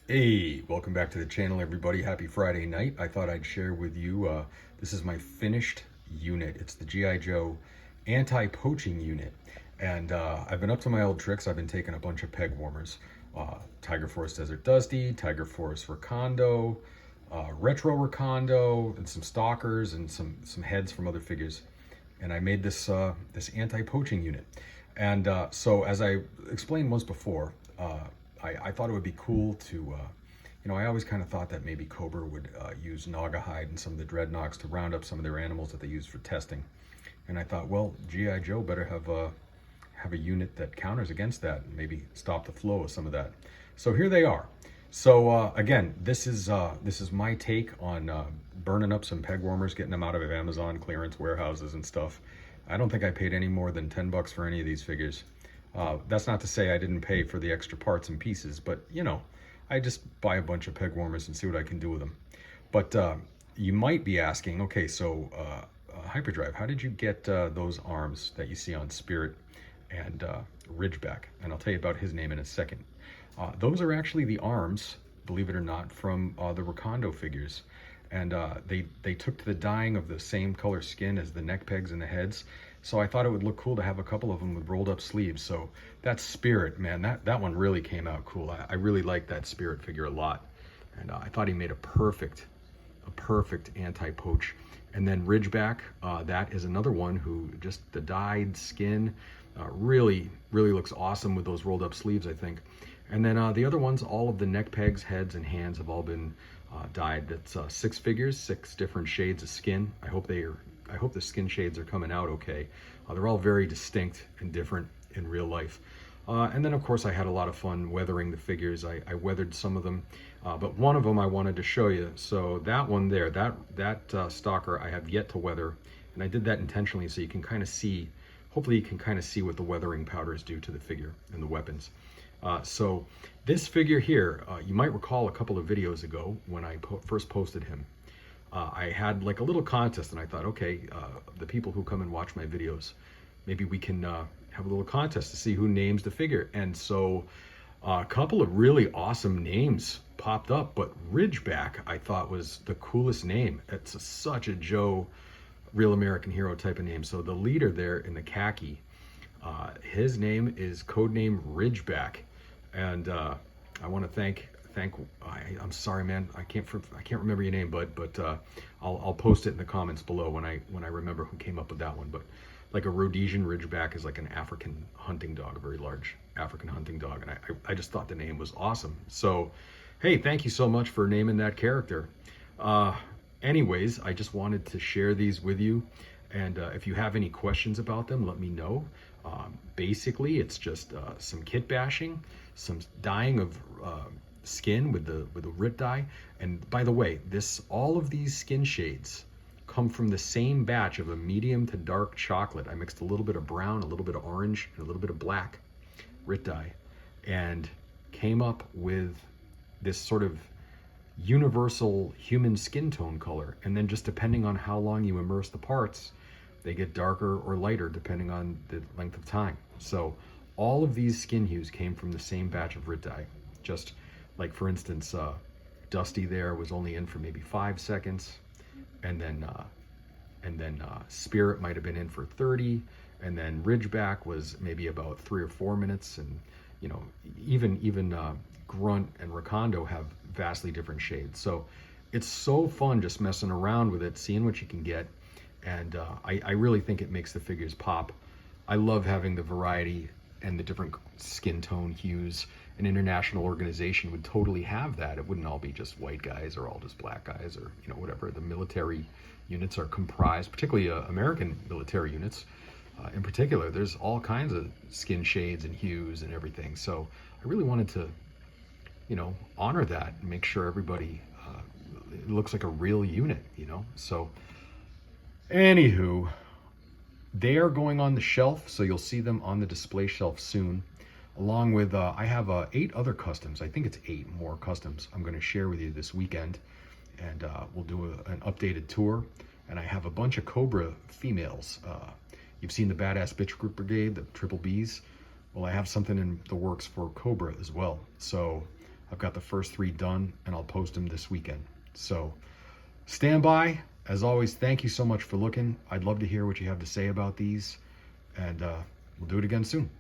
Hey, welcome back to the channel, everybody. Happy Friday night. I thought I'd share with you, this is my finished unit. It's the G.I. Joe Anti-Poaching unit. And I've been up to my old tricks. I've been taking a bunch of peg warmers. Tiger Force Desert Dusty, Tiger Force Recondo, Retro Recondo, and some Stalkers and some heads from other figures. And I made this anti-poaching unit. And so as I explained once before, I thought it would be cool to, I always kind of thought that maybe Cobra would use Naga hide and some of the Dreadnoks to round up some of their animals that they use for testing. And I thought, well, G.I. Joe better have a unit that counters against that and maybe stop the flow of some of that. So here they are. So again, this is my take on burning up some peg warmers, getting them out of Amazon clearance warehouses and stuff. I don't think I paid any more than $10 for any of these figures. That's not to say I didn't pay for the extra parts and pieces, but I just buy a bunch of peg warmers and see what I can do with them. But you might be asking, okay, so Hyperdrive, how did you get those arms that you see on Spirit and Ridgeback? And I'll tell you about his name in a second. Those are actually the arms, believe it or not, from the Recondo figures. And they took to the dyeing of the same color skin as the neck pegs and the heads. So I thought it would look cool to have a couple of them with rolled up sleeves. So that Spirit, man, that one really came out cool. I really like that Spirit figure a lot. And I thought he made a perfect anti-poach. And then Ridgeback, that is another one who just the dyed skin really looks awesome with those rolled up sleeves, I think. And then the other ones, all of the neck pegs, heads, and hands have all been dyed. That's 6 figures, 6 different shades of skin. I hope the skin shades are coming out okay. They're all very distinct and different in real life. And then of course I had a lot of fun weathering the figures. I weathered some of them, but one of them I wanted to show you. So that one there, that Stalker I have yet to weather, and I did that intentionally so you can kind of see, hopefully you can kind of see what the weathering powders do to the figure and the weapons. So this figure here, you might recall a couple of videos ago when I first posted him. I had like a little contest, and I thought, okay, the people who come and watch my videos, maybe we can have a little contest to see who names the figure. And so a couple of really awesome names popped up, but Ridgeback I thought was the coolest name. It's such a Joe, real American hero type of name. So the leader there in the khaki, his name is codename Ridgeback, and I want to thank. I'm sorry, man. I can't remember your name, bud. But I'll post it in the comments below when I remember who came up with that one. But like a Rhodesian Ridgeback is like an African hunting dog, a very large African hunting dog, and I just thought the name was awesome. So, hey, thank you so much for naming that character. Anyways, I just wanted to share these with you, and if you have any questions about them, let me know. Basically, it's just some kit bashing, some dyeing of skin with the RIT dye. And by the way, all of these skin shades come from the same batch of a medium to dark chocolate. I mixed a little bit of brown, a little bit of orange, and a little bit of black RIT dye, and came up with this sort of universal human skin tone color. And then just depending on how long you immerse the parts, they get darker or lighter depending on the length of time. So all of these skin hues came from the same batch of RIT dye. Just like, for instance, Dusty there was only in for maybe 5 seconds, and then Spirit might have been in for 30, and then Ridgeback was maybe about 3 or 4 minutes, and even Grunt and Recondo have vastly different shades. So it's so fun just messing around with it, seeing what you can get, and I really think it makes the figures pop. I love having the variety and the different skin tone hues. An international organization would totally have that. It wouldn't all be just white guys or all just black guys, or whatever the military units are comprised, particularly American military units. In particular, there's all kinds of skin shades and hues and everything. So I really wanted to, honor that and make sure everybody it looks like a real unit, So anywho, they are going on the shelf, so you'll see them on the display shelf soon, along with I have 8 other customs. I think it's 8 more customs I'm going to share with you this weekend, and we'll do an updated tour. And I have a bunch of Cobra females. You've seen the Badass Bitch Group Brigade, the Triple Bs. Well, I have something in the works for Cobra as well. So I've got the first 3 done, and I'll post them this weekend. So stand by. As always, thank you so much for looking. I'd love to hear what you have to say about these, and we'll do it again soon.